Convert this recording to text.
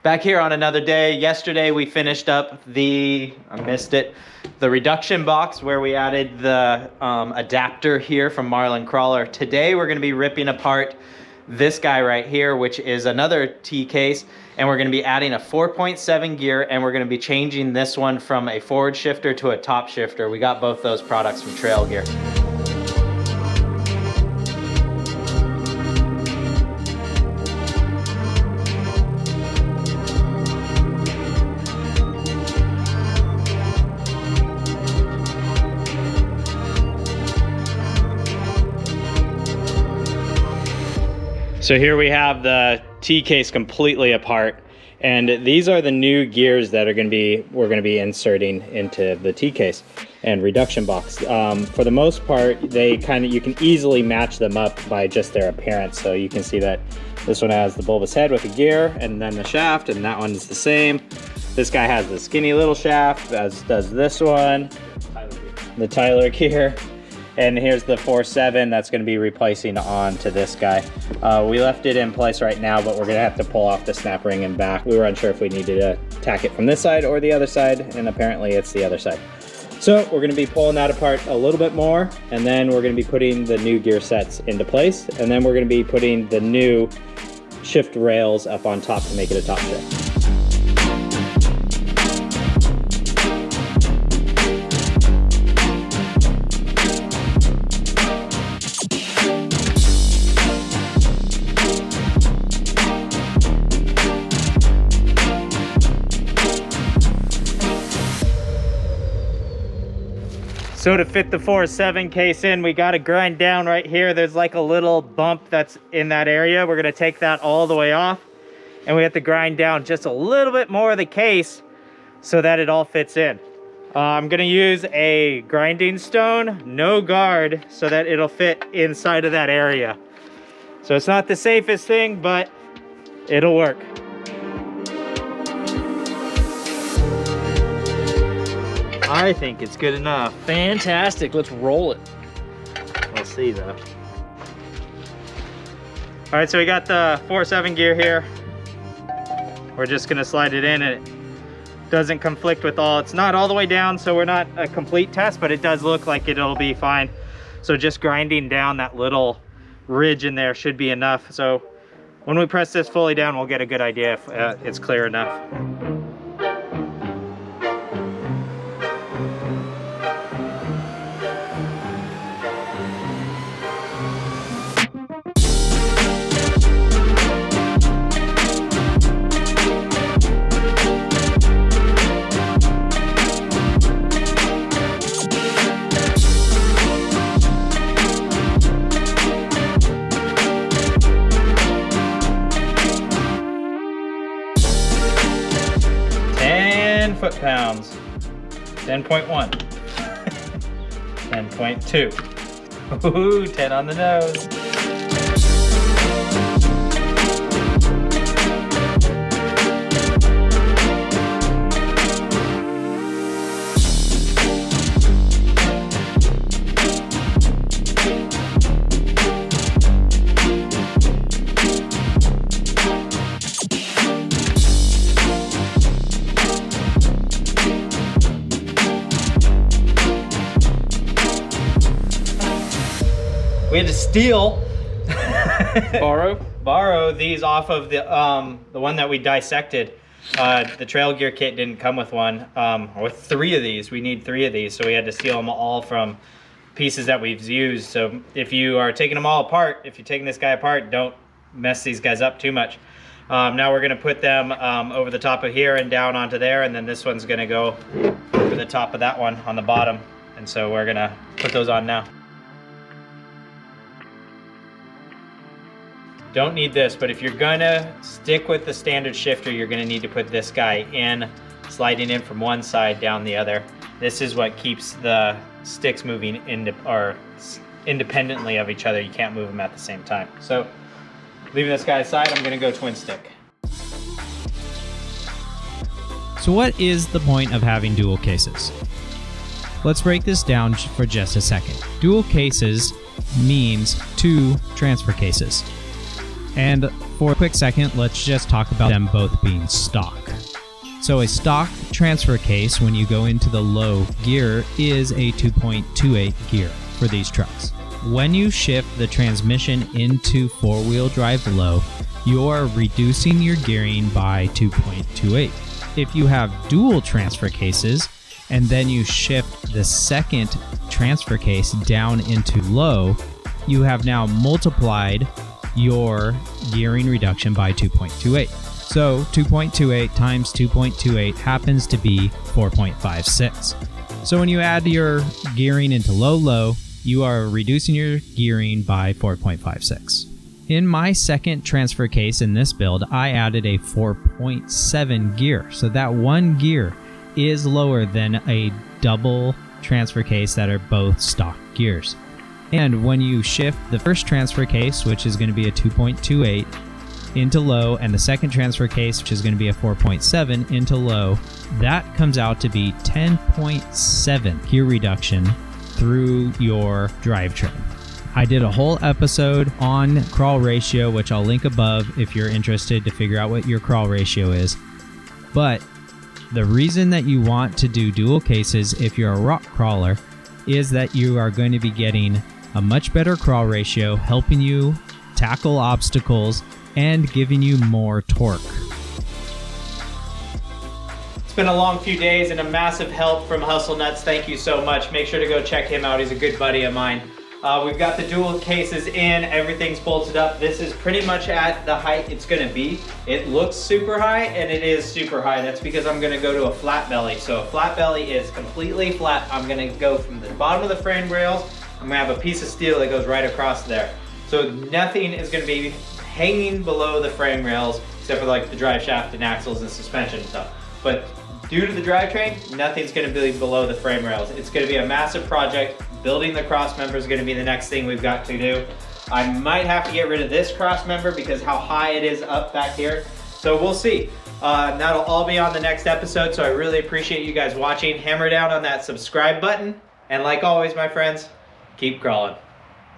Back here on another day. Yesterday we finished up the reduction box where we added the adapter here from Marlin Crawler. Today we're going to be ripping apart this guy right here, which is another T case, and we're going to be adding a 4.7 gear, and we're going to be changing this one from a forward shifter to a top shifter. We got both those products from Trail Gear. So here we have the T case completely apart, and these are the new gears that we're going to be inserting into the T case and reduction box. For the most part, you can easily match them up by just their appearance. So you can see that this one has the bulbous head with a gear and then the shaft, and that one is the same. This guy has the skinny little shaft, as does this one, the Tyler gear. And here's the 4.7 that's going to be replacing onto this guy. We left it in place right now, but we're going to have to pull off the snap ring and back. We were unsure if we needed to tack it from this side or the other side, and apparently it's the other side. So we're going to be pulling that apart a little bit more, and then we're going to be putting the new gear sets into place, and then we're going to be putting the new shift rails up on top to make it a top shift. So to fit the 4.7 case in, we got to grind down right here. There's like a little bump that's in that area. We're going to take that all the way off, and we have to grind down just a little bit more of the case so that it all fits in. I'm going to use a grinding stone, no guard, so that it'll fit inside of that area. So it's not the safest thing, but it'll work. I think it's good enough. Fantastic, let's roll it. We'll see though. All right, so we got the 4.7 gear here. We're just gonna slide it in, and it doesn't conflict with it's not all the way down, so we're not a complete test, but it does look like it'll be fine. So just grinding down that little ridge in there should be enough. So when we press this fully down, we'll get a good idea if it's clear enough. Foot-pounds, 10.1, 10.2, ooh, 10 on the nose. We had to steal, borrow these off of the one that we dissected. The Trail Gear kit didn't come with one, or 3 of these. We need 3 of these, so we had to steal them all from pieces that we've used. So if you are taking them all apart, if you're taking this guy apart, don't mess these guys up too much. Now we're gonna put them over the top of here and down onto there, and then this one's gonna go over the top of that one on the bottom. And so we're gonna put those on now. Don't need this, but if you're gonna stick with the standard shifter, you're gonna need to put this guy in, sliding in from one side down the other. This is what keeps the sticks moving independently of each other. You can't move them at the same time. So leaving this guy aside, I'm gonna go twin stick. So what is the point of having dual cases? Let's break this down for just a second. Dual cases means 2 transfer cases. And For a quick second, let's just talk about them both being stock. So a stock transfer case, when you go into the low gear, is a 2.28 gear for these trucks. When you shift the transmission into four-wheel drive low, you are reducing your gearing by 2.28. If you have dual transfer cases, and then you shift the second transfer case down into low, you have now multiplied your gearing reduction by 2.28. So 2.28 times 2.28 happens to be 4.56. So when you add your gearing into low, you are reducing your gearing by 4.56. In my second transfer case in this build, I added a 4.7 gear. So that one gear is lower than a double transfer case that are both stock gears. And when you shift the first transfer case, which is going to be a 2.28, into low, and the second transfer case, which is going to be a 4.7, into low, that comes out to be 10.7 gear reduction through your drivetrain. I did a whole episode on crawl ratio, which I'll link above if you're interested to figure out what your crawl ratio is. But the reason that you want to do dual cases if you're a rock crawler is that you are going to be getting a much better crawl ratio, helping you tackle obstacles and giving you more torque. It's been a long few days and a massive help from Hustle Nuts. Thank you so much. Make sure to go check him out. He's a good buddy of mine. We've got the dual cases in, everything's bolted up. This is pretty much at the height it's gonna be. It looks super high and it is super high. That's because I'm gonna go to a flat belly. So a flat belly is completely flat. I'm gonna go from the bottom of the frame rails. I'm gonna have a piece of steel that goes right across there. So nothing is gonna be hanging below the frame rails except for like the drive shaft and axles and suspension and stuff. But due to the drivetrain, nothing's gonna be below the frame rails. It's gonna be a massive project. Building the cross member is gonna be the next thing we've got to do. I might have to get rid of this cross member because how high it is up back here. So we'll see. That'll all be on the next episode, so I really appreciate you guys watching. Hammer down on that subscribe button. And like always, my friends, keep crawling.